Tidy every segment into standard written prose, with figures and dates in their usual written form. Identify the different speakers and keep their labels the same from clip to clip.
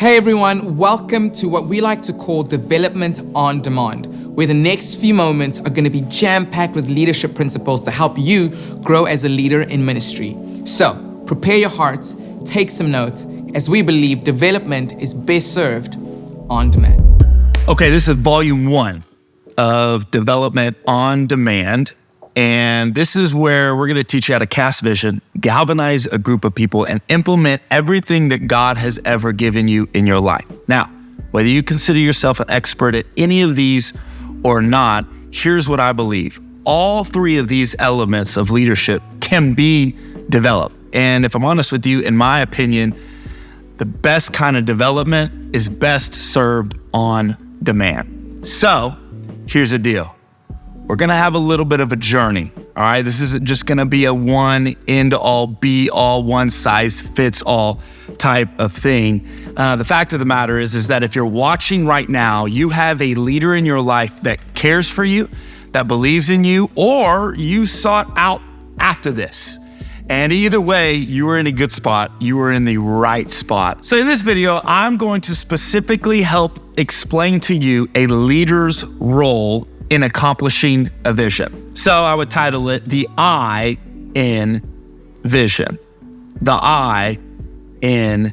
Speaker 1: Hey everyone, welcome to what we like to call Development on Demand, where the next few moments are going to be jam-packed with leadership principles to help you grow as a leader in ministry. So, prepare your hearts, take some notes, as we believe development is best served on demand.
Speaker 2: Okay, this is volume 1 of Development on Demand. And this is where we're going to teach you how to cast vision, galvanize a group of people, and implement everything that God has ever given you in your life. Now, whether you consider yourself an expert at any of these or not, here's what I believe. All 3 of these elements of leadership can be developed. And if I'm honest with you, in my opinion, the best kind of development is best served on demand. So, here's the deal. We're gonna have a little bit of a journey, all right? This isn't just gonna be a one end-all, be-all, one-size-fits-all type of thing. The fact of the matter is that if you're watching right now, you have a leader in your life that cares for you, that believes in you, or you sought out after this. And either way, you are in a good spot. You are in the right spot. So in this video, I'm going to specifically help explain to you a leader's role in accomplishing a vision. So I would title it The I in Vision. The I in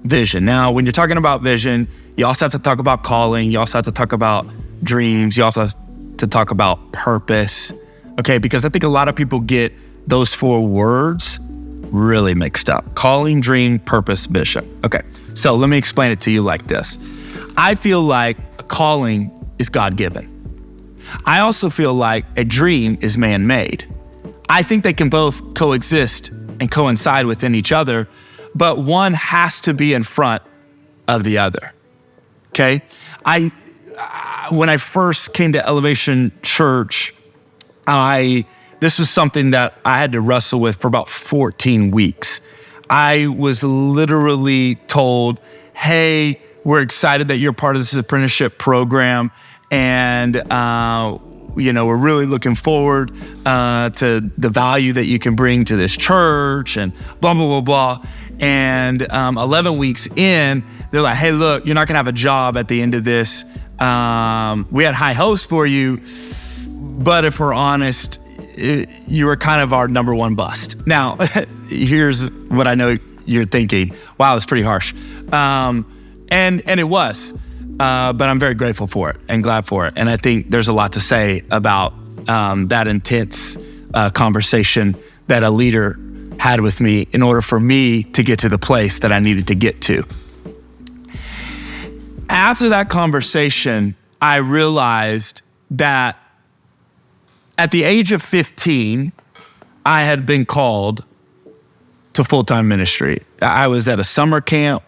Speaker 2: Vision. Now, when you're talking about vision, you also have to talk about calling. You also have to talk about dreams. You also have to talk about purpose. Okay, because I think a lot of people get those 4 words really mixed up. Calling, dream, purpose, vision. Okay, so let me explain it to you like this. I feel like a calling is God-given. I also feel like a dream is man-made. I think they can both coexist and coincide within each other, but one has to be in front of the other, okay? When I first came to Elevation Church, this was something that I had to wrestle with for about 14 weeks. I was literally told, hey, we're excited that you're part of this apprenticeship program, and we're really looking forward to the value that you can bring to this church, and blah, blah, blah, blah. And 11 weeks in, they're like, hey, look, you're not gonna have a job at the end of this. We had high hopes for you, but if we're honest, you were kind of our number 1 bust. Now, here's what I know you're thinking. Wow, it's pretty harsh. And it was. But I'm very grateful for it and glad for it. And I think there's a lot to say about that intense conversation that a leader had with me in order for me to get to the place that I needed to get to. After that conversation, I realized that at the age of 15, I had been called to full-time ministry. I was at a summer camp.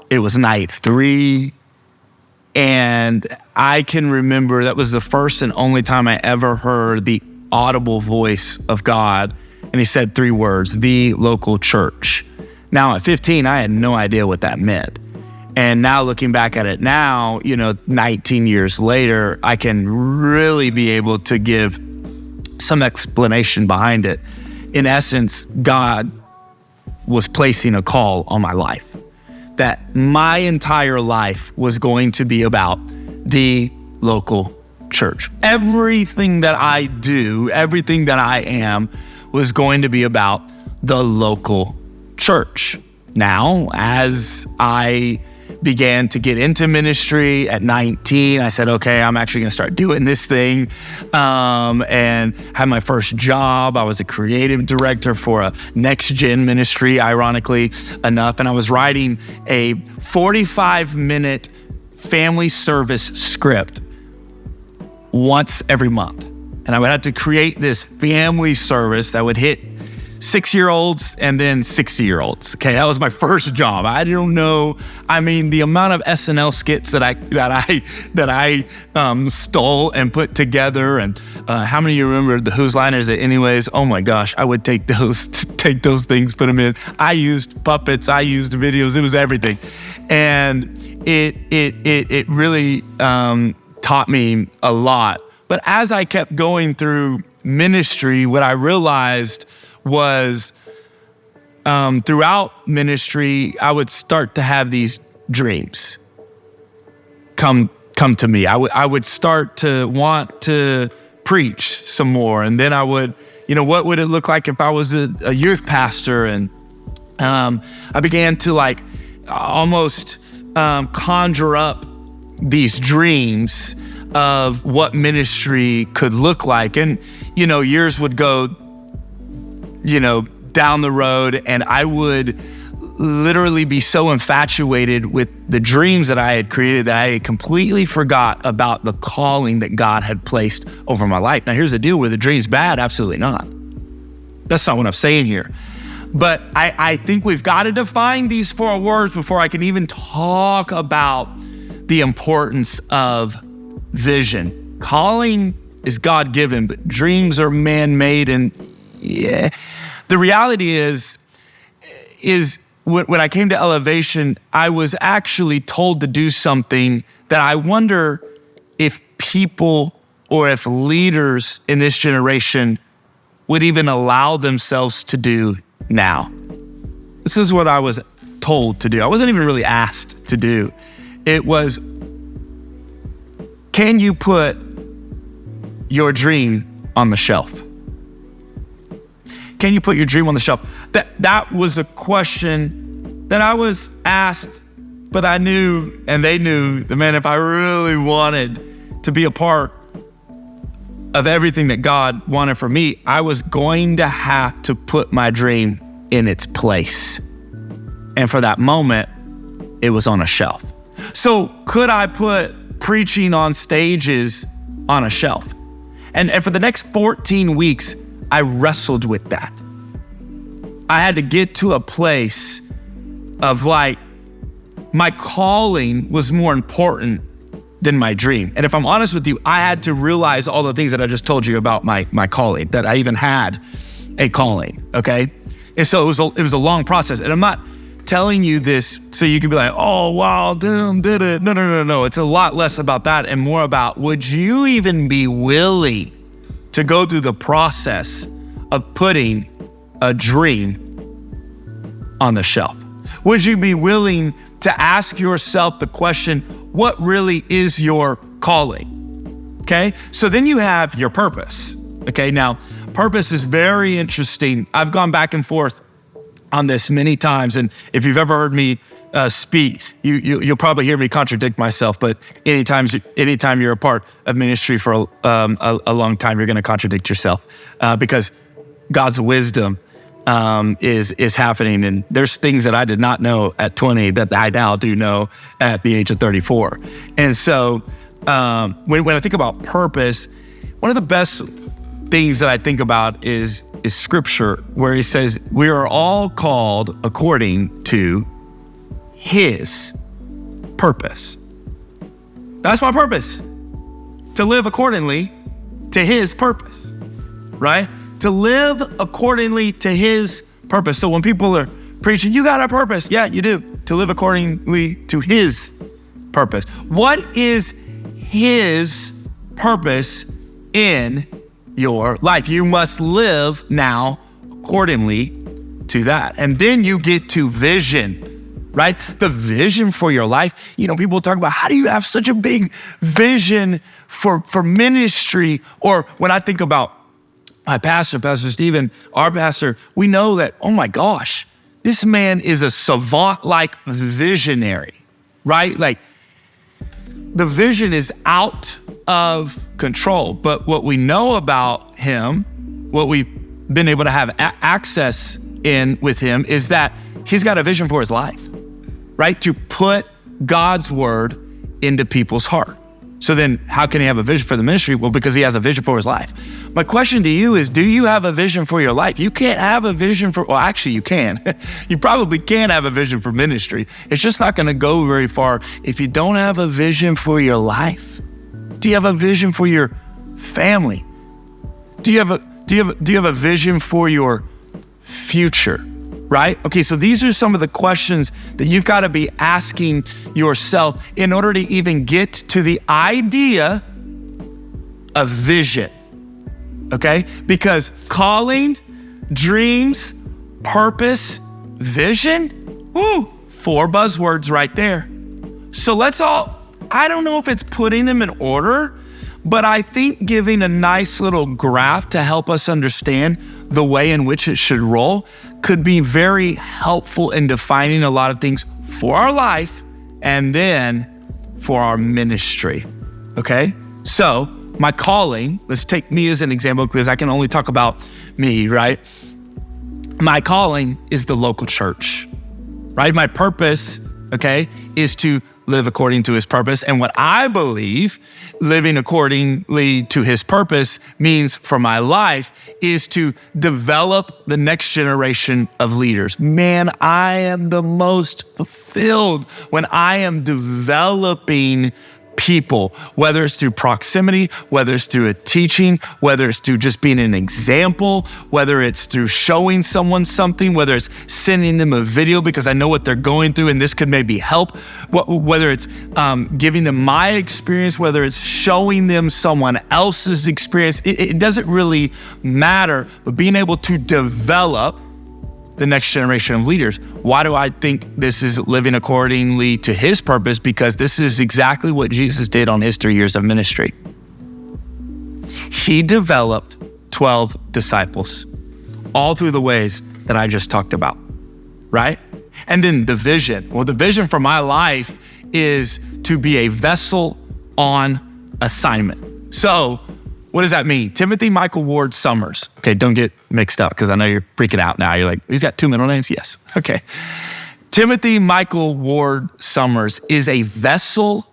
Speaker 2: It was night 3. And I can remember that was the first and only time I ever heard the audible voice of God. And he said 3 words, the local church. Now at 15, I had no idea what that meant. And now looking back at it now, 19 years later, I can really be able to give some explanation behind it. In essence, God was placing a call on my life. That my entire life was going to be about the local church. Everything that I do, everything that I am, was going to be about the local church. Now, as I began to get into ministry at 19, I said, okay, I'm actually gonna start doing this thing, and had my first job. I was a creative director for a NextGen ministry, ironically enough, and I was writing a 45-minute family service script once every month. And I would have to create this family service that would hit 6-year-olds and then 60-year-olds. Okay, that was my first job. I don't know. I mean, the amount of SNL skits that I stole and put together, and how many of you remember the Whose Line Is It Anyways? Oh my gosh, I would take those things, put them in. I used puppets, I used videos, it was everything, and it really taught me a lot. But as I kept going through ministry, what I realized was throughout ministry, I would start to have these dreams come to me. I would start to want to preach some more. And then I would, what would it look like if I was a youth pastor? And I began to almost conjure up these dreams of what ministry could look like. And, years would go, down the road, and I would literally be so infatuated with the dreams that I had created that I had completely forgot about the calling that God had placed over my life. Now, here's the deal. Were the dreams bad? Absolutely not. That's not what I'm saying here. But I think we've got to define these 4 words before I can even talk about the importance of vision. Calling is God-given, but dreams are man-made. And the reality is when I came to Elevation, I was actually told to do something that I wonder if people or if leaders in this generation would even allow themselves to do now. This is what I was told to do. I wasn't even really asked to do. It was, can you put your dream on the shelf? Can you put your dream on the shelf? That was a question that I was asked, but I knew, and they knew, that man, if I really wanted to be a part of everything that God wanted for me, I was going to have to put my dream in its place. And for that moment, it was on a shelf. So could I put preaching on stages on a shelf? And for the next 14 weeks, I wrestled with that. I had to get to a place of my calling was more important than my dream. And if I'm honest with you, I had to realize all the things that I just told you about my calling, that I even had a calling, okay? And so it was a long process. And I'm not telling you this so you can be like, oh, wow, damn, did it. No. It's a lot less about that and more about, would you even be willing to go through the process of putting a dream on the shelf? Would you be willing to ask yourself the question, what really is your calling? Okay, so then you have your purpose. Okay, now purpose is very interesting. I've gone back and forth on this many times, and if you've ever heard me speak, you'll probably hear me contradict myself. But anytime you're a part of ministry for a long time, you're going to contradict yourself because God's wisdom is happening. And there's things that I did not know at 20 that I now do know at the age of 34. And so when I think about purpose, one of the best things that I think about is scripture, where he says, we are all called according to his purpose. That's my purpose, to live accordingly to his purpose, right? To live accordingly to his purpose. So when people are preaching, you got a purpose. Yeah, you do. To live accordingly to his purpose. What is his purpose in your life? You must live now accordingly to that. And then you get to vision, right? The vision for your life. People talk about, how do you have such a big vision for ministry? Or when I think about my pastor, Pastor Stephen, our pastor, we know that, oh my gosh, this man is a savant-like visionary, right? The vision is out of control. But what we know about him, what we've been able to have access in with him, is that he's got a vision for his life, right? To put God's word into people's heart. So then how can he have a vision for the ministry? Well, because he has a vision for his life. My question to you is, do you have a vision for your life? You can't have a vision for, well, actually you can. You probably can have a vision for ministry. It's just not gonna go very far if you don't have a vision for your life. Do you have a vision for your family? Do you have a vision for your future? Right? Okay, so these are some of the questions that you've got to be asking yourself in order to even get to the idea of vision. Okay? Because calling, dreams, purpose, vision, 4 buzzwords right there. So I don't know if it's putting them in order, but I think giving a nice little graph to help us understand the way in which it should roll could be very helpful in defining a lot of things for our life and then for our ministry, okay? So my calling, let's take me as an example because I can only talk about me, right? My calling is the local church, right? My purpose, okay, is to live according to his purpose. And what I believe living accordingly to his purpose means for my life is to develop the next generation of leaders. Man, I am the most fulfilled when I am developing people, whether it's through proximity, whether it's through a teaching, whether it's through just being an example, whether it's through showing someone something, whether it's sending them a video because I know what they're going through and this could maybe help, whether it's giving them my experience, whether it's showing them someone else's experience, it doesn't really matter, but being able to develop the next generation of leaders. Why do I think this is living accordingly to his purpose? Because this is exactly what Jesus did on his 3 years of ministry. He developed 12 disciples, all through the ways that I just talked about, right? And then the vision. Well, the vision for my life is to be a vessel on assignment. So what does that mean? Timothy Michael Ward Somers. Okay, don't get mixed up because I know you're freaking out now. You're like, he's got 2 middle names? Yes. Okay. Timothy Michael Ward Somers is a vessel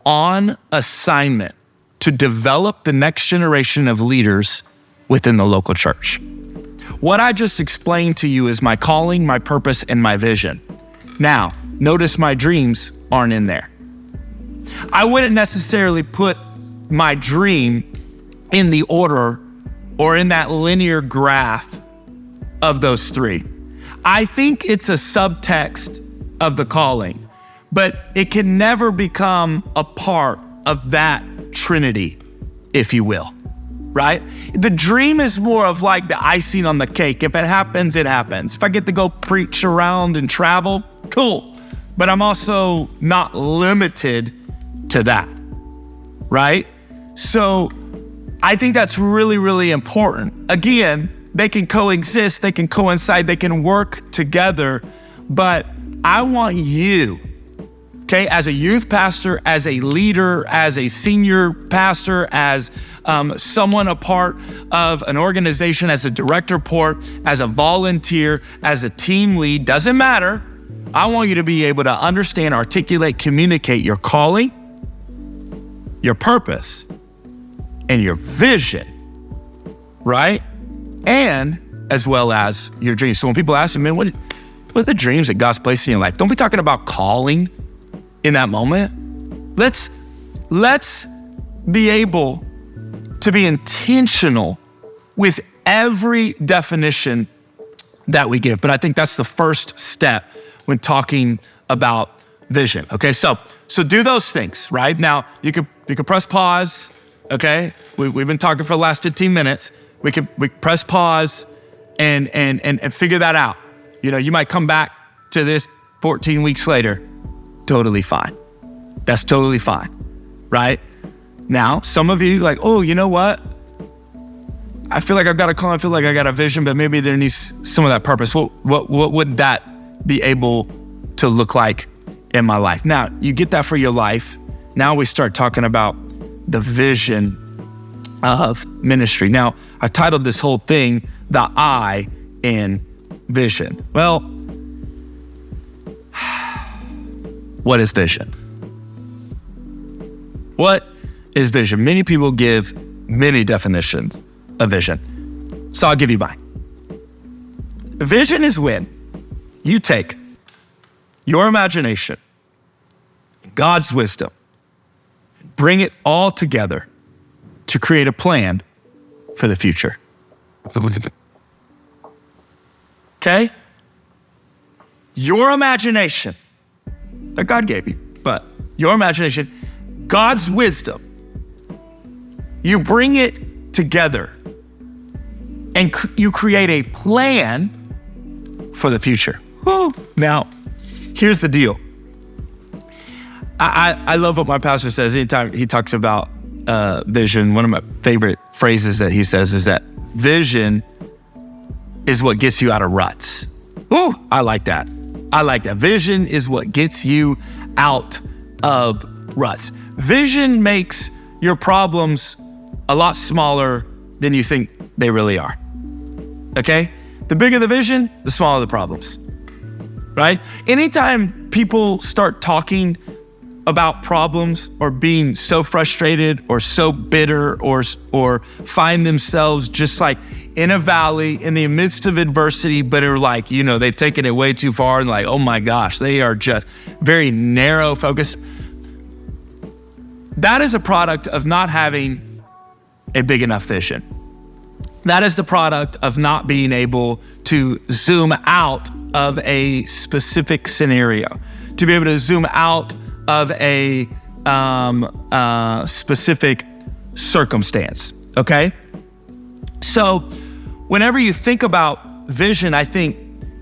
Speaker 2: on assignment to develop the next generation of leaders within the local church. What I just explained to you is my calling, my purpose, and my vision. Now, notice my dreams aren't in there. I wouldn't necessarily put my dream in the order or in that linear graph of those three. I think it's a subtext of the calling, but it can never become a part of that trinity, if you will, right? The dream is more of like the icing on the cake. If it happens, it happens. If I get to go preach around and travel, cool. But I'm also not limited to that, right? So I think that's really, really important. Again, they can coexist, they can coincide, they can work together, but I want you, okay, as a youth pastor, as a leader, as a senior pastor, as someone a part of an organization, as a direct report, as a volunteer, as a team lead, doesn't matter. I want you to be able to understand, articulate, communicate your calling, your purpose, and your vision, right? And as well as your dreams. So when people ask me, man, what are the dreams that God's placed in your life? Don't be talking about calling in that moment. Let's be able to be intentional with every definition that we give. But I think that's the first step when talking about vision. Okay, so do those things, right? Now you could press pause. Okay, we've been talking for the last 15 minutes. We press pause and figure that out. You know, you might come back to this 14 weeks later. Totally fine. That's totally fine, right? Now, some of you like, oh, you know what? I feel like I've got a call. I feel like I got a vision, but maybe there needs some of that purpose. What would that be able to look like in my life? Now, you get that for your life. Now we start talking about the vision of ministry. Now, I've titled this whole thing, The I in Vision. Well, what is vision? What is vision? Many people give many definitions of vision. So I'll give you mine. Vision is when you take your imagination, God's wisdom, bring it all together to create a plan for the future. Okay? Your imagination that God gave you, but your imagination, God's wisdom, you bring it together and you create a plan for the future. Woo. Now, here's the deal. I love what my pastor says. Anytime he talks about vision, one of my favorite phrases that he says is that vision is what gets you out of ruts. Ooh, I like that. Vision is what gets you out of ruts. Vision makes your problems a lot smaller than you think they really are. Okay? The bigger the vision, the smaller the problems. Right? Anytime people start talking about problems or being so frustrated or so bitter or find themselves just like in a valley in the midst of adversity, but are like, they've taken it way too far and like, oh my gosh, they are just very narrow focused. That is a product of not having a big enough vision. That is the product of not being able to zoom out of a specific scenario, to be able to zoom out of a specific circumstance, okay? So whenever you think about vision, I think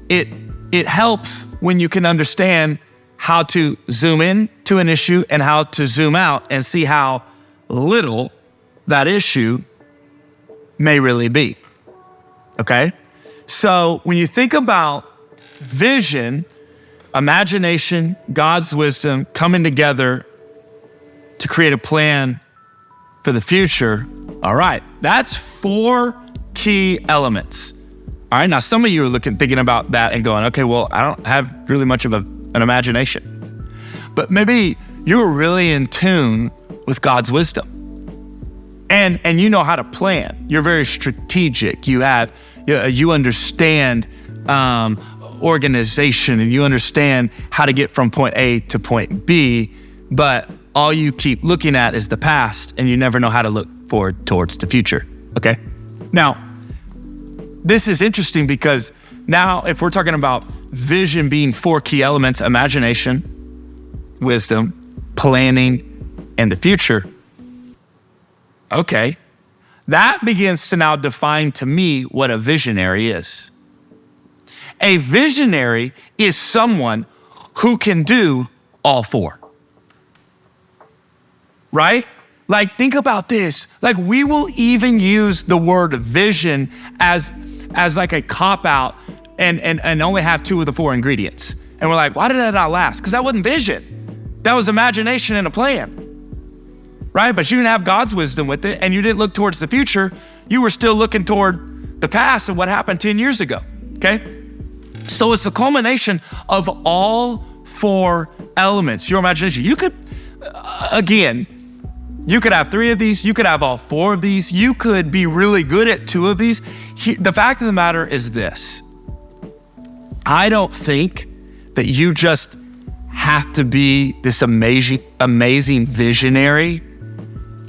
Speaker 2: it helps when you can understand how to zoom in to an issue and how to zoom out and see how little that issue may really be, okay? So when you think about vision, imagination, God's wisdom coming together to create a plan for the future, all right, that's 4 key elements. All right, now some of you are thinking about that and going, okay, well, I don't have really much of an imagination. But maybe you're really in tune with God's wisdom. And you know how to plan. You're very strategic. You understand organization, and you understand how to get from point A to point B, but all you keep looking at is the past, and you never know how to look forward towards the future, okay? Now, this is interesting because now if we're talking about vision being 4 key elements, imagination, wisdom, planning, and the future, okay, that begins to now define to me what a visionary is. A visionary is someone who can do all 4. Right? Like, think about this. Like, we will even use the word vision as like a cop-out and only have 2 of the 4 ingredients. And we're like, why did that not last? Because that wasn't vision. That was imagination and a plan. Right? But you didn't have God's wisdom with it, and you didn't look towards the future. You were still looking toward the past and what happened 10 years ago, okay? So it's the culmination of all 4 elements. Your imagination. You could, again, you could have 3 of these. You could have all 4 of these. You could be really good at 2 of these. The fact of the matter is this. I don't think that you just have to be this amazing visionary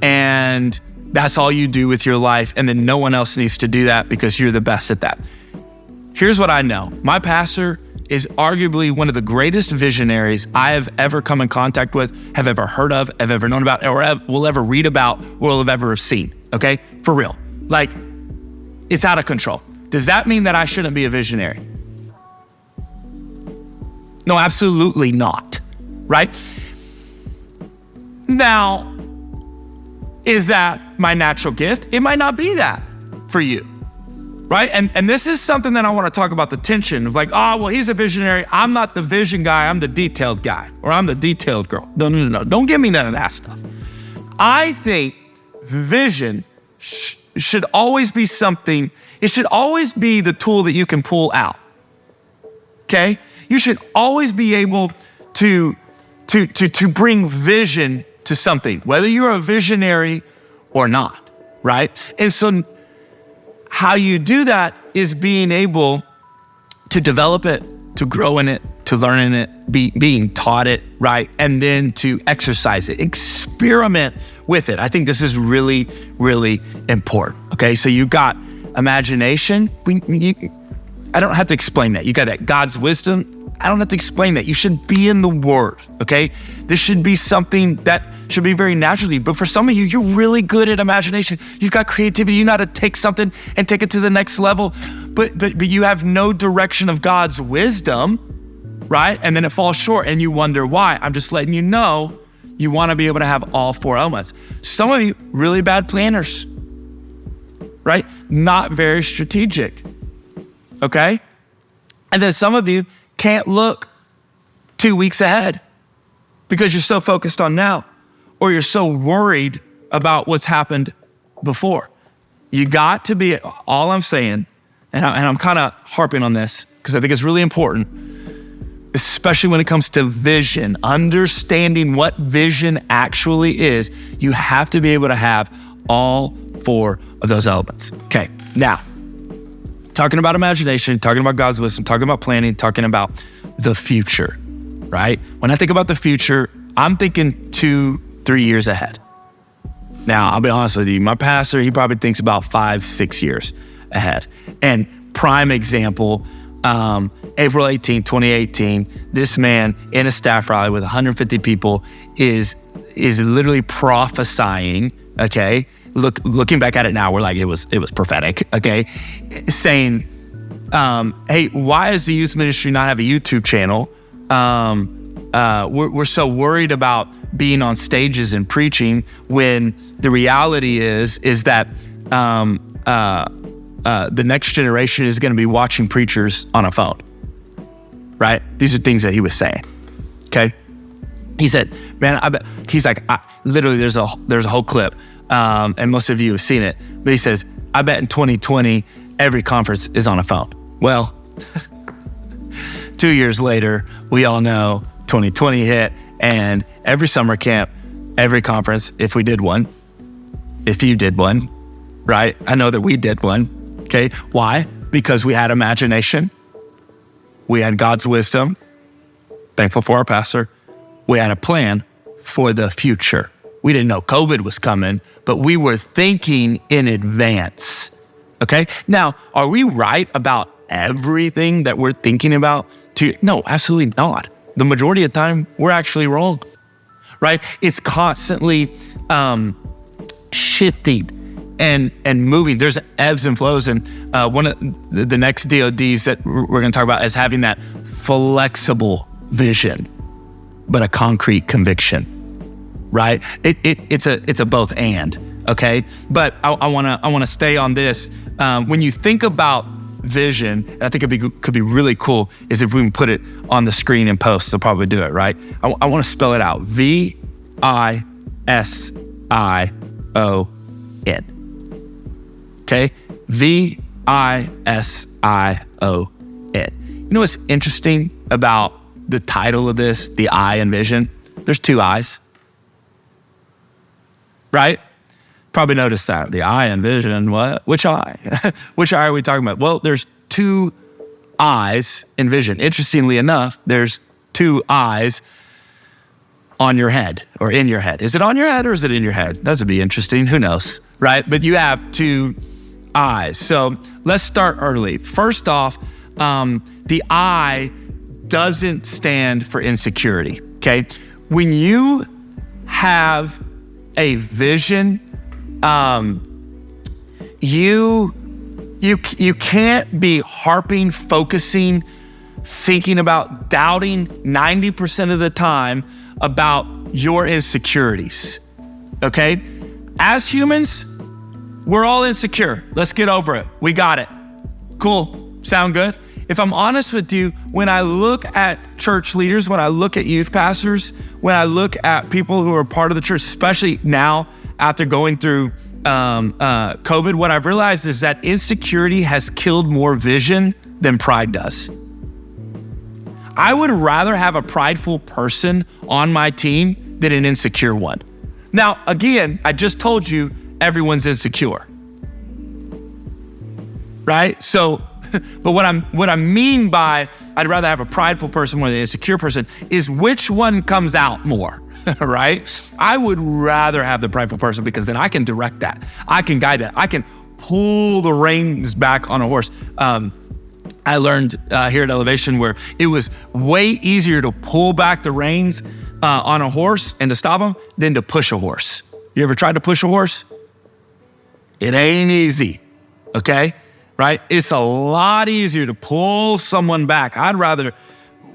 Speaker 2: and that's all you do with your life, and then no one else needs to do that because you're the best at that. Here's what I know. My pastor is arguably one of the greatest visionaries I have ever come in contact with, have ever heard of, have ever known about, or will ever read about, or will have ever seen, okay? For real. Like, it's out of control. Does that mean that I shouldn't be a visionary? No, absolutely not, right? Now, is that my natural gift? It might not be that for you, right? And this is something that I want to talk about, the tension of like, oh, well, he's a visionary. I'm not the vision guy. I'm the detailed guy, or I'm the detailed girl. No. Don't give me none of that stuff. I think vision should always be something, it should always be the tool that you can pull out, okay? You should always be able to bring vision to something, whether you're a visionary or not, right? And so how you do that is being able to develop it, to grow in it, to learn in it, being taught it, right? And then to exercise it, experiment with it. I think this is really, really important, okay? So you got imagination. I don't have to explain that. You got that God's wisdom. I don't have to explain that. You should be in the Word, okay? This should be something that should be very natural to you. But for some of you, you're really good at imagination. You've got creativity. You know how to take something and take it to the next level, but you have no direction of God's wisdom. right? And then it falls short and you wonder why. I'm just letting you know, you want to be able to have all 4 elements. Some of you, really bad planners, right? Not very strategic, okay? And then some of you can't look 2 weeks ahead because you're so focused on now, or you're so worried about what's happened before. You got to be, all I'm saying, and I'm kind of harping on this because I think it's really important, especially when it comes to vision, understanding what vision actually is. You have to be able to have all 4 of those elements. Okay, now, talking about imagination, talking about God's wisdom, talking about planning, talking about the future, right? When I think about the future, I'm thinking 2-3 years ahead. Now, I'll be honest with you, my pastor, he probably thinks about 5-6 years ahead. And prime example, April 18, 2018, this man in a staff rally with 150 people is literally prophesying, okay? Looking back at it now, we're like, it was prophetic, okay? Saying, hey, why does the youth ministry not have a YouTube channel? We're so worried about being on stages and preaching when the reality is that the next generation is going to be watching preachers on a phone, right? These are things that he was saying, okay? He said, man, I bet, he's like, literally there's a whole clip, and most of you have seen it, but he says, I bet in 2020, every conference is on a phone. Well, 2 years later, we all know 2020 hit, and every summer camp, every conference, if we did one, if you did one, right? I know that we did one, okay? Why? Because we had imagination. We had God's wisdom. Thankful for our pastor. We had a plan for the future. We didn't know COVID was coming, but we were thinking in advance, okay? Now, are we right about everything that we're thinking about? No, absolutely not. The majority of the time, we're actually wrong, right? It's constantly shifting and moving. There's ebbs and flows. And one of the next DODs that we're going to talk about is having that flexible vision, but a concrete conviction, right? It's a both and, okay? But I want to stay on this. When you think about vision, and I think it could be really cool, is if we can put it on the screen and post, they'll probably do it, right? I want to spell it out. V-I-S-I-O-N. Okay? V-I-S-I-O-N. You know what's interesting about the title of this, the I in vision? There's 2 I's, right? Probably noticed that. The I in vision, what? Which eye? Which eye are we talking about? Well, there's 2 eyes in vision. Interestingly enough, there's 2 eyes on your head or in your head. Is it on your head or is it in your head? That would be interesting. Who knows, right? But you have 2 eyes. So let's start early. First off, the I doesn't stand for insecurity, okay? When you have a vision, you can't be harping, focusing, thinking about, doubting 90% of the time about your insecurities, okay? As humans, we're all insecure. Let's get over it. We got it. Cool. Sound good? If I'm honest with you, when I look at church leaders, when I look at youth pastors, when I look at people who are part of the church, especially now after going through COVID, what I've realized is that insecurity has killed more vision than pride does. I would rather have a prideful person on my team than an insecure one. Now, again, I just told you everyone's insecure, right? So, but what I mean by I'd rather have a prideful person more than an insecure person is which one comes out more. Right? I would rather have the prideful person because then I can direct that. I can guide that. I can pull the reins back on a horse. I learned here at Elevation where it was way easier to pull back the reins on a horse and to stop him than to push a horse. You ever tried to push a horse? It ain't easy, okay? Right? It's a lot easier to pull someone back. I'd rather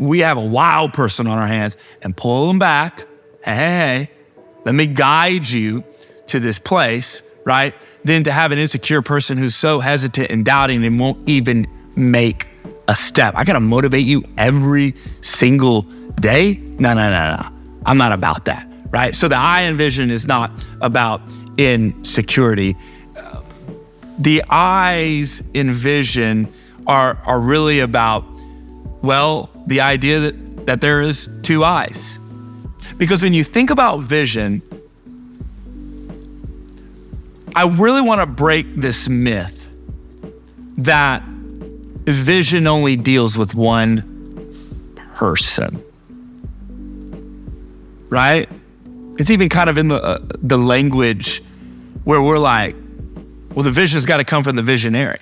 Speaker 2: we have a wild person on our hands and pull them back. Hey, let me guide you to this place, right? Than to have an insecure person who's so hesitant and doubting and won't even make a step. I gotta motivate you every single day? No. I'm not about that, right? So the I in vision is not about insecurity. The I's in vision are really about, well, the idea that there is two eyes. Because when you think about vision, I really want to break this myth that vision only deals with one person, right? It's even kind of in the language where we're like, well, the vision's got to come from the visionary.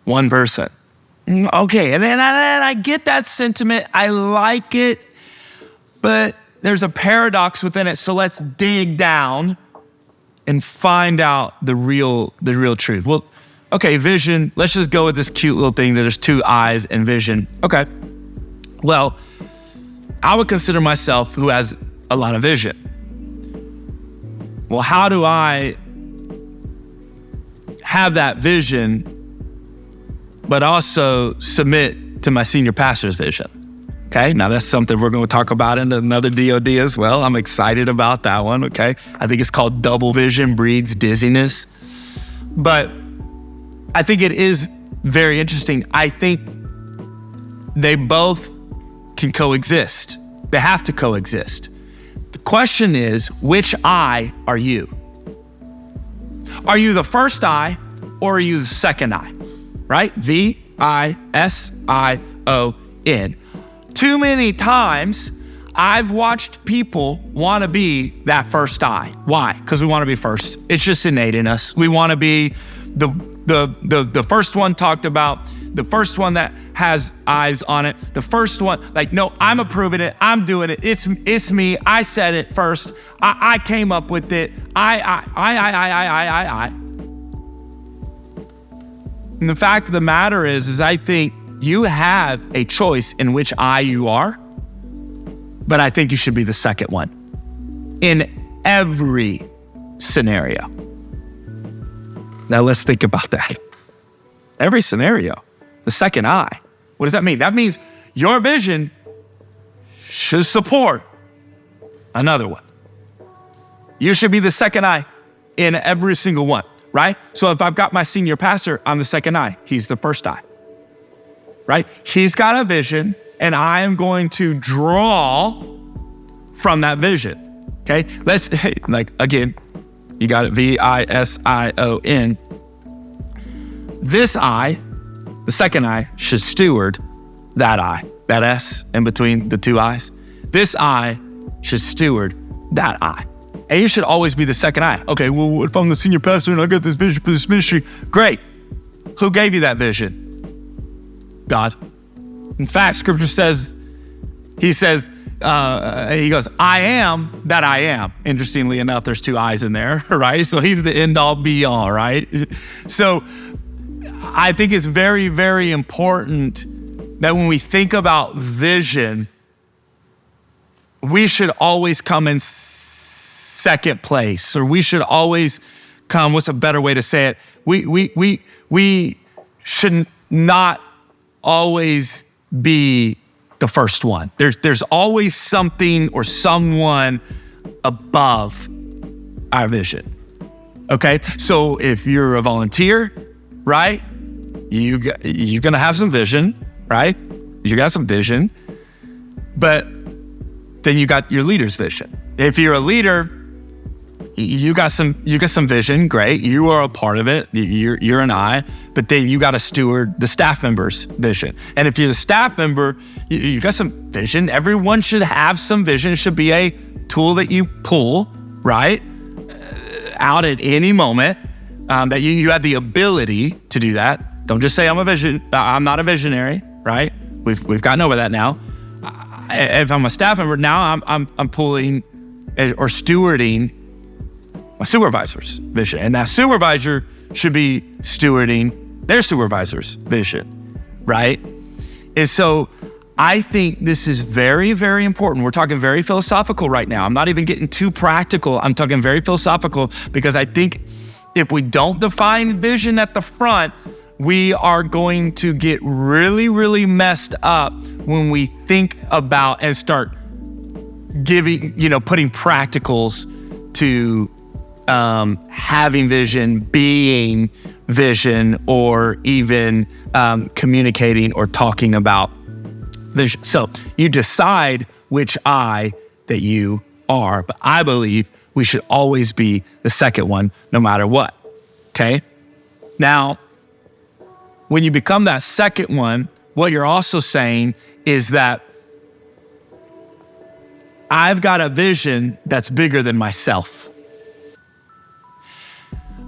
Speaker 2: One person. Okay, and I get that sentiment. I like it, but there's a paradox within it. So let's dig down and find out the real truth. Well, okay, vision. Let's just go with this cute little thing that there's two eyes in vision. Okay. Well, I would consider myself who has a lot of vision. Well, how do I have that vision, but also submit to my senior pastor's vision? Okay, now that's something we're going to talk about in another DOD as well. I'm excited about that one, okay? I think it's called double vision breeds dizziness. But I think it is very interesting. I think they both can coexist. They have to coexist. The question is, which eye are you? Are you the first eye or are you the second eye, right? V-I-S-I-O-N. Too many times I've watched people want to be that first eye. Why? Because we want to be first. It's just innate in us. We want to be the first one talked about, the first one that has eyes on it, the first one, like, no, I'm approving it, I'm doing it, it's me, I said it first, I came up with it, I. And the fact of the matter is I think you have a choice in which eye you are, but I think you should be the second one in every scenario. Now let's think about that. Every scenario, the second eye. What does that mean? That means your vision should support another one. You should be the second eye in every single one, right? So if I've got my senior pastor, I'm the second eye. He's the first eye, right? He's got a vision and I am going to draw from that vision, okay? Again, you got it, V-I-S-I-O-N. This eye, the second eye, should steward that eye, that S in between the two eyes. This eye should steward that eye. And you should always be the second eye. Okay, well, if I'm the senior pastor and I got this vision for this ministry, great. Who gave you that vision? God. In fact, scripture says, he goes, I am that I am. Interestingly enough, there's two eyes in there, right? So he's the end all be all, right? So I think it's very, very important that when we think about vision, we should always come in second place, or we should always come, what's a better way to say it? We should not always be the first one. There's always something or someone above our vision. Okay, so if you're a volunteer, right, you're gonna have some vision, right? You got some vision, but then you got your leader's vision. If you're a leader, you got some vision, great. You are a part of it. You're an eye, but then you got to steward the staff member's vision. And if you're the staff member, you got some vision. Everyone should have some vision. It should be a tool that you pull, right, out at any moment, that you have the ability to do that. Don't just say I'm not a visionary, right? We've gotten over that now. If I'm a staff member, now I'm pulling or stewarding my supervisor's vision. And that supervisor should be stewarding their supervisor's vision, right? And so I think this is very, very important. We're talking very philosophical right now. I'm not even getting too practical. I'm talking very philosophical because I think if we don't define vision at the front, we are going to get really, really messed up when we think about and start giving, putting practicals to having vision, being vision, or even communicating or talking about vision. So you decide which I that you are, but I believe we should always be the second one, no matter what, okay? Now, when you become that second one, what you're also saying is that I've got a vision that's bigger than myself.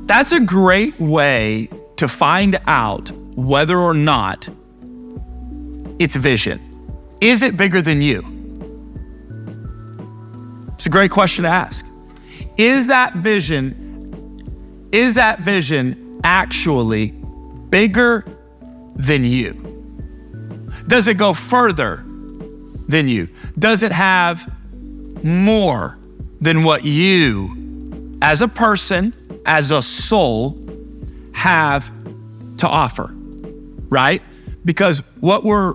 Speaker 2: That's a great way to find out whether or not it's vision. Is it bigger than you? It's a great question to ask. Is that vision actually bigger than you? Does it go further than you? Does it have more than what you, as a person, as a soul, have to offer, right? Because what we're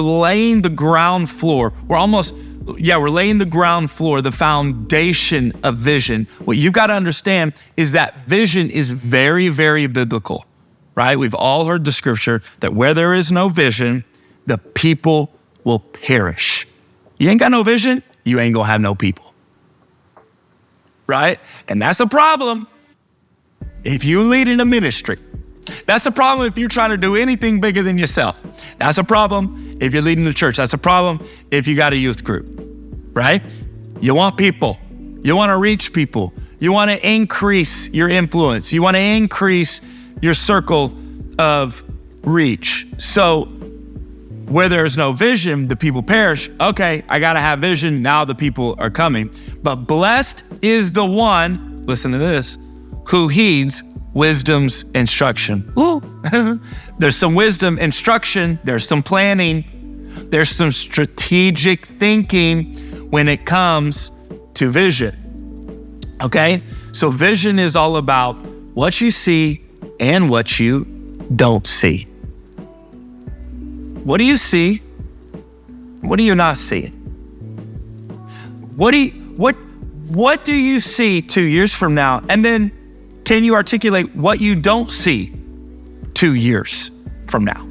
Speaker 2: laying the ground floor. We're laying the ground floor, the foundation of vision. What you've got to understand is that vision is very, very biblical, right? We've all heard the scripture that where there is no vision, the people will perish. You ain't got no vision, you ain't gonna have no people, right? And that's a problem if you lead in a ministry. That's a problem if you're trying to do anything bigger than yourself. That's a problem if you're leading the church. That's a problem if you got a youth group, right? You want people. You want to reach people. You want to increase your influence. You want to increase your circle of reach. So where there's no vision, the people perish. Okay, I got to have vision. Now the people are coming. But blessed is the one, listen to this, who heeds wisdom's instruction. Ooh. There's some wisdom instruction. There's some planning. There's some strategic thinking when it comes to vision. Okay? So vision is all about what you see and what you don't see. What do you see? What do you not see? What do you see 2 years from now? And then can you articulate what you don't see 2 years from now?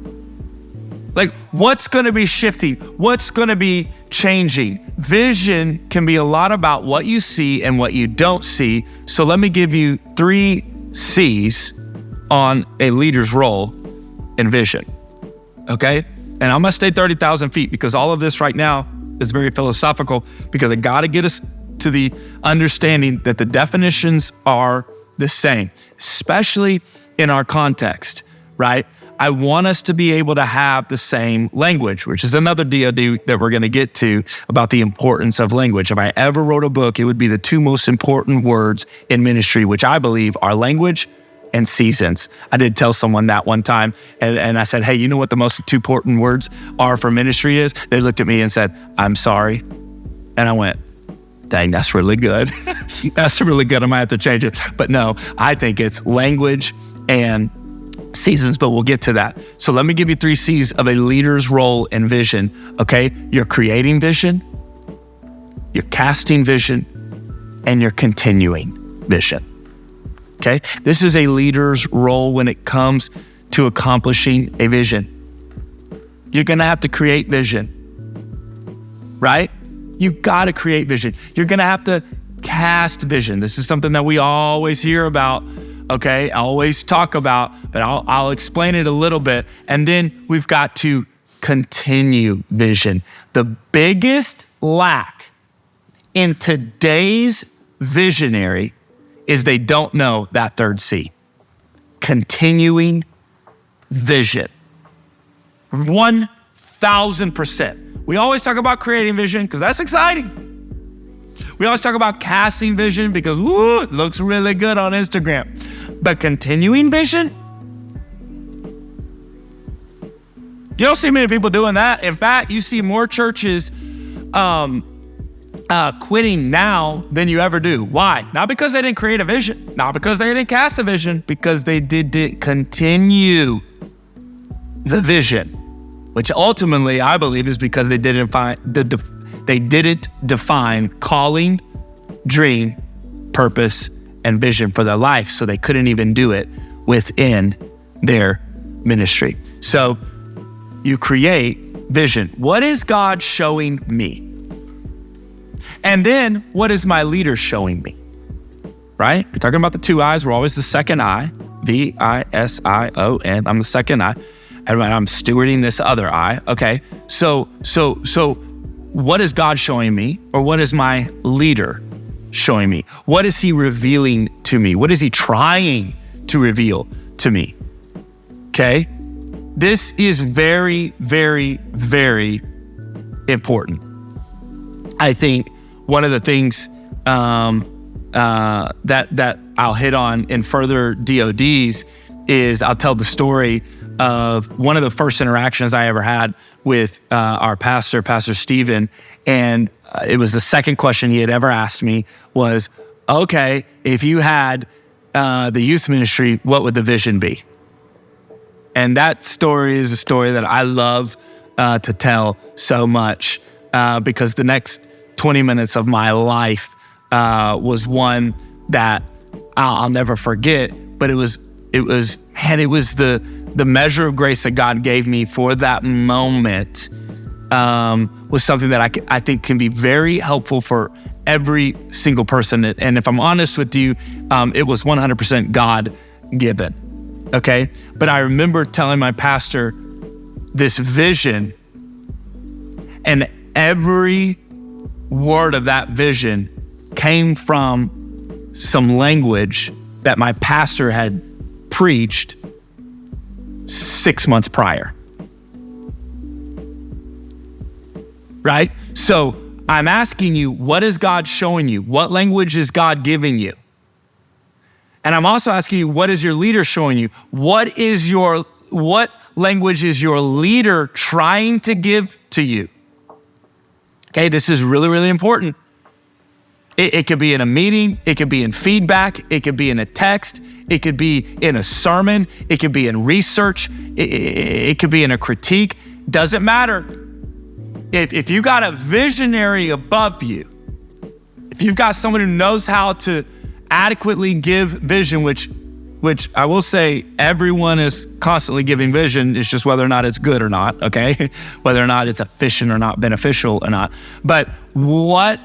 Speaker 2: Like, what's going to be shifting? What's going to be changing? Vision can be a lot about what you see and what you don't see. So let me give you 3 C's on a leader's role in vision, okay? And I'm going to stay 30,000 feet because all of this right now is very philosophical because I got to get us to the understanding that the definitions are the same, especially in our context, right? I want us to be able to have the same language, which is another DOD that we're going to get to about the importance of language. If I ever wrote a book, it would be the 2 most important words in ministry, which I believe are language and seasons. I did tell someone that one time, and I said, hey, you know what the most 2 important words are for ministry is? They looked at me and said, I'm sorry. And I went, dang, that's really good. That's really good. I might have to change it. But no, I think it's language and seasons, but we'll get to that. So let me give you 3 C's of a leader's role in vision, okay? You're creating vision, you're casting vision, and you're continuing vision, okay? This is a leader's role when it comes to accomplishing a vision. You're gonna have to create vision, right? You gotta create vision. You're gonna have to cast vision. This is something that we always hear about, okay? I always talk about, but I'll explain it a little bit. And then we've got to continue vision. The biggest lack in today's visionary is they don't know that 3rd C. Continuing vision. 1,000%. We always talk about creating vision because that's exciting. We always talk about casting vision because, woo, it looks really good on Instagram. But continuing vision, You don't see many people doing that. In fact, you see more churches quitting now than you ever do. Why? Not because they didn't create a vision, not because they didn't cast a vision, because they didn't continue the vision, which ultimately I believe is because they didn't define calling, dream, purpose, and vision for their life, so they couldn't even do it within their ministry. So you create vision. What is God showing me? And then what is my leader showing me? Right? You're talking about the two eyes. We're always the second eye, V-I-S-I-O-N. I'm the second eye. And I'm stewarding this other eye. Okay. So what is God showing me? Or what is my leader showing me? What is he revealing to me? What is he trying to reveal to me? Okay. This is very, very, very important. I think one of the things that I'll hit on in further DODs is I'll tell the story of one of the first interactions I ever had with our pastor, Pastor Stephen. And it was the second question he had ever asked me was, okay, if you had the youth ministry, what would the vision be? And that story is a story that I love to tell so much because the next 20 minutes of my life was one that I'll never forget. But it was the measure of grace that God gave me for that moment was something that I think can be very helpful for every single person. And if I'm honest with you, it was 100% God given. Okay. But I remember telling my pastor this vision, and every word of that vision came from some language that my pastor had preached 6 months prior. Right? So I'm asking you, what is God showing you? What language is God giving you? And I'm also asking you, what is your leader showing you? What language is your leader trying to give to you? Okay, this is really, really important. It could be in a meeting, it could be in feedback, it could be in a text, it could be in a sermon, it could be in research, it could be in a critique. Doesn't matter. If you got a visionary above you, if you've got someone who knows how to adequately give vision, which I will say everyone is constantly giving vision, it's just whether or not it's good or not, okay? Whether or not it's efficient or not, beneficial or not. But what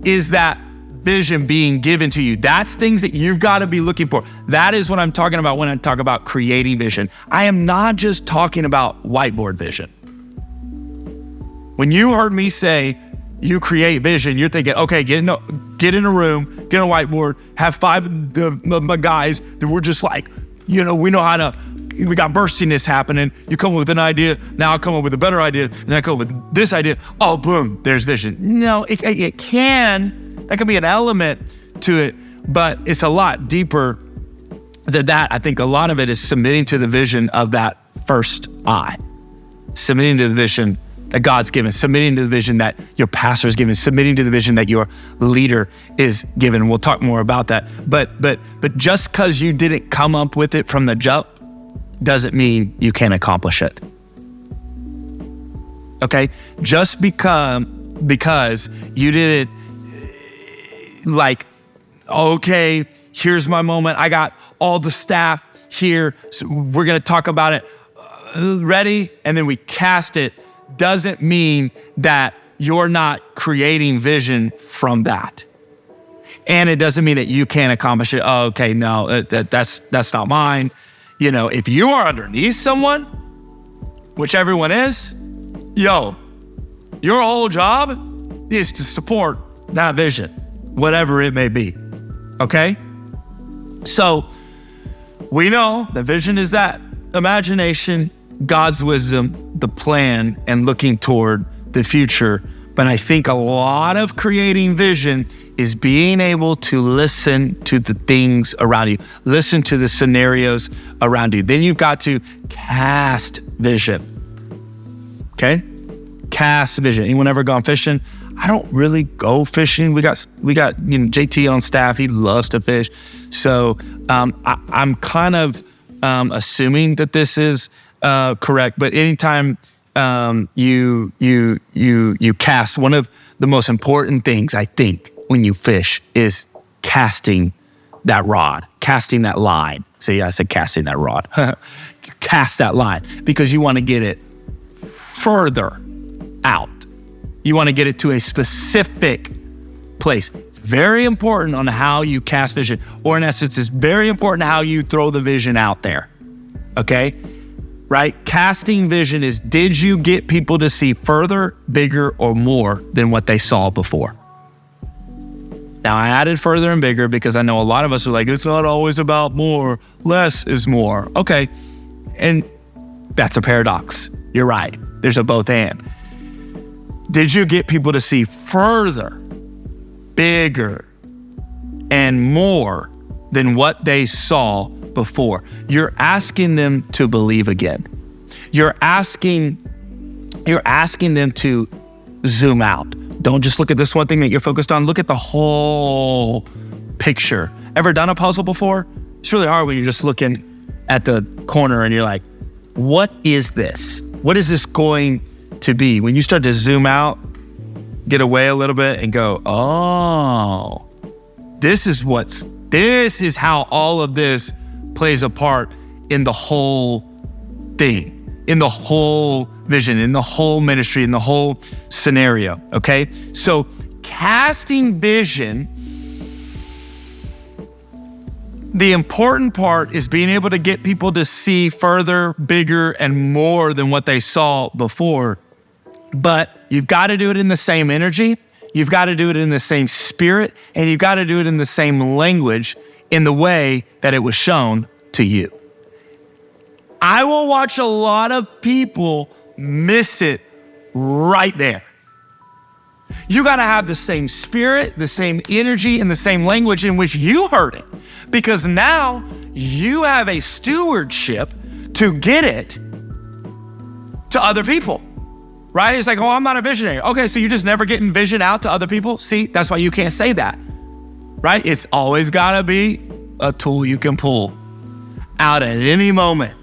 Speaker 2: is that vision being given to you? That's things that you've got to be looking for. That is what I'm talking about when I talk about creating vision. I am not just talking about whiteboard vision. When you heard me say you create vision, you're thinking, okay, get in a room, get a whiteboard, have 5 of my guys that we're just like, we know how to, we got burstiness happening. You come up with an idea, now I come up with a better idea, and I come up with this idea. Oh, boom, there's vision. No, that can be an element to it, but it's a lot deeper than that. I think a lot of it is submitting to the vision of that first eye, submitting to the vision that God's given, submitting to the vision that your pastor is given, submitting to the vision that your leader is given. We'll talk more about that. But just because you didn't come up with it from the jump doesn't mean you can't accomplish it. Okay? Just because you didn't okay, here's my moment. I got all the staff here. So we're going to talk about it. Ready? And then we cast it. Doesn't mean that you're not creating vision from that. And it doesn't mean that you can't accomplish it. Oh, okay, no, that's not mine. If you are underneath someone, which everyone is, your whole job is to support that vision, whatever it may be, okay? So we know the vision is that imagination, God's wisdom, the plan, and looking toward the future. But I think a lot of creating vision is being able to listen to the things around you, listen to the scenarios around you. Then you've got to cast vision. Okay? Cast vision. Anyone ever gone fishing? I don't really go fishing. We got JT on staff. He loves to fish. So I'm kind of assuming that this is correct. But anytime you cast, one of the most important things I think when you fish is casting that rod, casting that line. See, I said casting that rod. Cast that line because you want to get it further out. You want to get it to a specific place. It's very important on how you cast vision, or in essence, it's very important how you throw the vision out there. Okay? Right? Casting vision is, did you get people to see further, bigger, or more than what they saw before? Now, I added further and bigger because I know a lot of us are like, it's not always about more. Less is more. Okay. And that's a paradox. You're right. There's a both and. Did you get people to see further, bigger, and more than what they saw before? You're asking them to believe again. You're asking them to zoom out. Don't just look at this one thing that you're focused on. Look at the whole picture. Ever done a puzzle before? It's really hard when you're just looking at the corner and you're like, what is this? What is this going to be? When you start to zoom out, get away a little bit and go, oh, this is how all of this plays a part in the whole thing, in the whole vision, in the whole ministry, in the whole scenario, okay? So casting vision, the important part is being able to get people to see further, bigger, and more than what they saw before. But you've got to do it in the same energy, you've got to do it in the same spirit, and you've got to do it in the same language in the way that it was shown to you. I will watch a lot of people miss it right there. You got to have the same spirit, the same energy, and the same language in which you heard it. Because now you have a stewardship to get it to other people, right? It's like, oh, I'm not a visionary. Okay, so you're just never getting vision out to other people? See, that's why you can't say that, right? It's always got to be a tool you can pull out at any moment,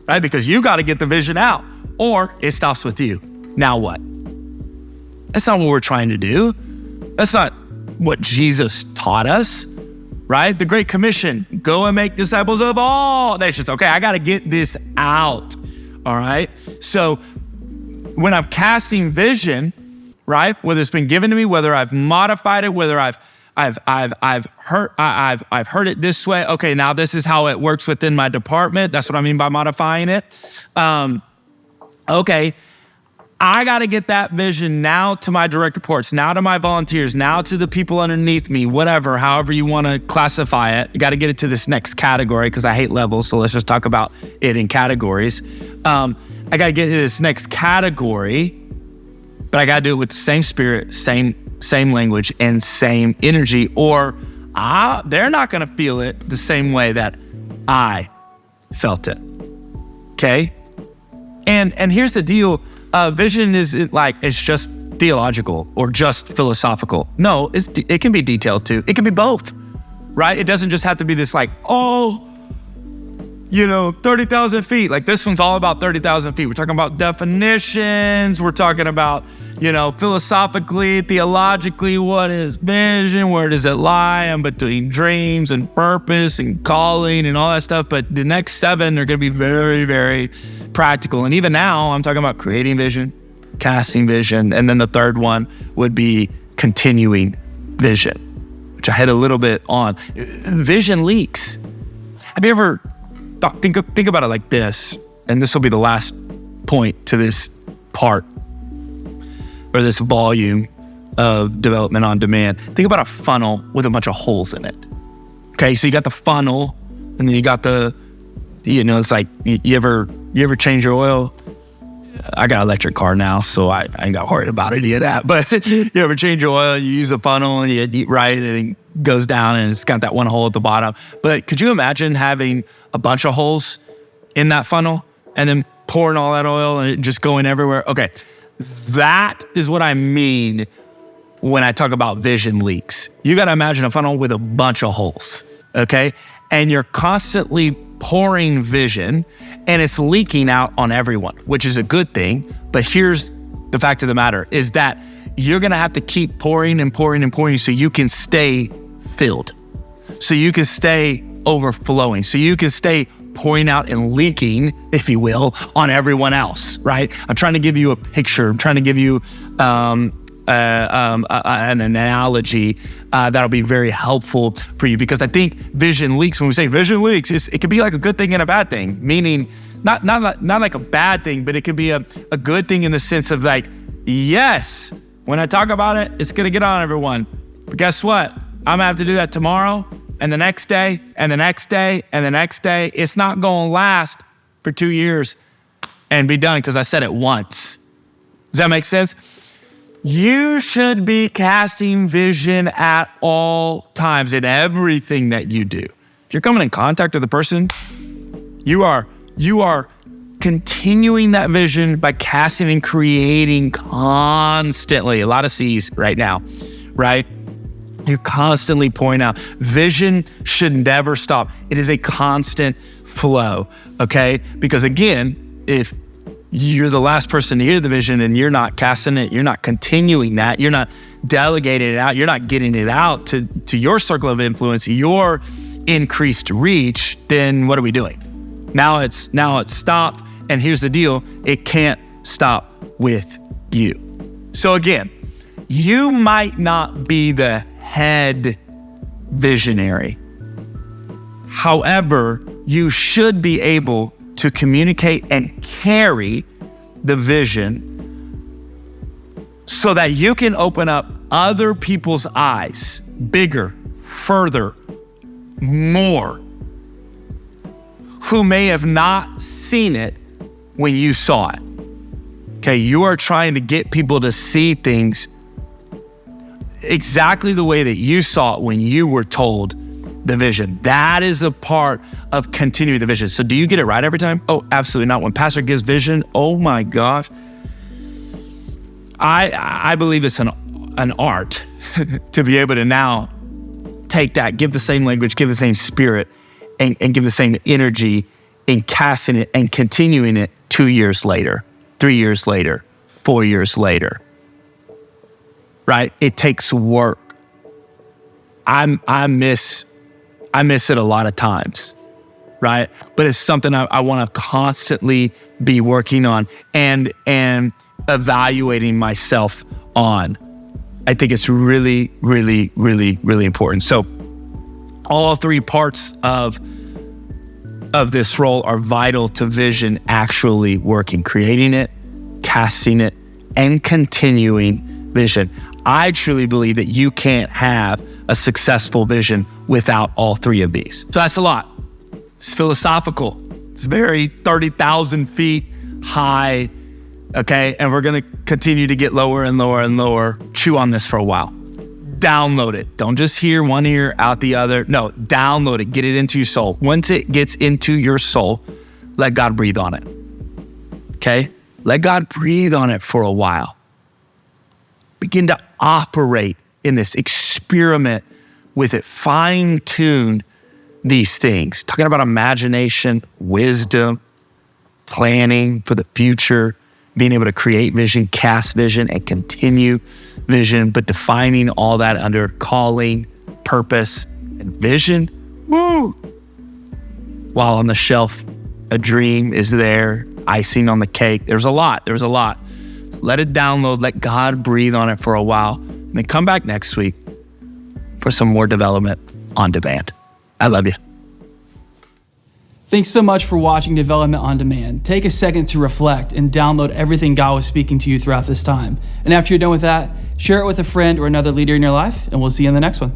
Speaker 2: right? Because you got to get the vision out, or it stops with you. Now what? That's not what we're trying to do. That's not what Jesus taught us, right? The Great Commission, go and make disciples of all nations. Okay, I got to get this out, all right? So when I'm casting vision, right, whether it's been given to me, whether I've modified it, whether I've heard it this way. Okay, now this is how it works within my department. That's what I mean by modifying it. Okay, I got to get that vision now to my direct reports, now to my volunteers, now to the people underneath me, whatever, however you want to classify it. You got to get it to this next category because I hate levels. So let's just talk about it in categories. I got to get to this next category, but I got to do it with the same spirit, same language, and same energy, or they're not going to feel it the same way that I felt it. Okay? And here's the deal. Vision it's just theological or just philosophical. No, it can be detailed too. It can be both, right? It doesn't just have to be this 30,000 feet. Like this one's all about 30,000 feet. We're talking about definitions. We're talking about, philosophically, theologically, what is vision? Where does it lie in between dreams and purpose and calling and all that stuff? But the next 7 are going to be very, very practical. And even now, I'm talking about creating vision, casting vision, and then the third one would be continuing vision, which I had a little bit on. Vision leaks. Have you ever think about it like this, and this will be the last point to this part, or this volume of development on demand. Think about a funnel with a bunch of holes in it. Okay, so you got the funnel, and then you got it's like, you ever change your oil? I got an electric car now, so I ain't got worried about any of that. But you ever change your oil, you use a funnel, and you right, and it goes down, and it's got that one hole at the bottom. But could you imagine having a bunch of holes in that funnel? and then pouring all that oil and it just going everywhere. Okay, that is what I mean when I talk about vision leaks. You got to imagine a funnel with a bunch of holes, okay? And you're constantly pouring vision and it's leaking out on everyone, which is a good thing. But here's the fact of the matter is that you're going to have to keep pouring and pouring and pouring so you can stay filled, so you can stay overflowing, so you can stay pouring out and leaking, if you will, on everyone else, right? I'm trying to give you a picture. I'm trying to give you an analogy that'll be very helpful for you, because I think vision leaks, when we say vision leaks, it could be like a good thing and a bad thing, meaning not like a bad thing, but it could be a good thing in the sense of like, yes, when I talk about it, it's gonna get on everyone. But guess what? I'm gonna have to do that tomorrow and the next day and the next day and the next day. It's not gonna last for 2 years and be done because I said it once. Does that make sense? You should be casting vision at all times in everything that you do. If you're coming in contact with a person, you are continuing that vision by casting and creating constantly. A lot of C's right now, right? You're constantly pouring out. Vision should never stop. It is a constant flow, okay? Because again, if you're the last person to hear the vision and you're not casting it, you're not continuing that, you're not delegating it out, you're not getting it out to your circle of influence, your increased reach, then what are we doing? Now it's stopped, and here's the deal, it can't stop with you. So again, you might not be the head visionary. However, you should be able to communicate and carry the vision so that you can open up other people's eyes bigger, further, more, who may have not seen it when you saw it. Okay, you are trying to get people to see things exactly the way that you saw it when you were told the vision. That is a part of continuing the vision. So do you get it right every time? Oh, absolutely not. When pastor gives vision, oh my gosh. I believe it's an art to be able to now take that, give the same language, give the same spirit, and give the same energy in casting it and continuing it 2 years later, 3 years later, 4 years later, right? It takes work. I miss it a lot of times, right? But it's something I want to constantly be working on and evaluating myself on. I think it's really, really, really, really important. So all three parts of this role are vital to vision actually working, creating it, casting it, and continuing vision. I truly believe that you can't have a successful vision without all three of these. So that's a lot. It's philosophical. It's very 30,000 feet high, okay? And we're gonna continue to get lower and lower and lower. Chew on this for a while. Download it. Don't just hear one ear, out the other. No, download it. Get it into your soul. Once it gets into your soul, let God breathe on it, okay? Let God breathe on it for a while. Begin to operate in this, experiment with it, fine-tune these things. Talking about imagination, wisdom, planning for the future, being able to create vision, cast vision, and continue vision, but defining all that under calling, purpose, and vision. Woo! While on the shelf, a dream is there, icing on the cake. There's a lot. Let it download, let God breathe on it for a while, and then come back next week for some more development on demand. I love you.
Speaker 3: Thanks so much for watching Development on Demand. Take a second to reflect and download everything God was speaking to you throughout this time. And after you're done with that, share it with a friend or another leader in your life, and we'll see you in the next one.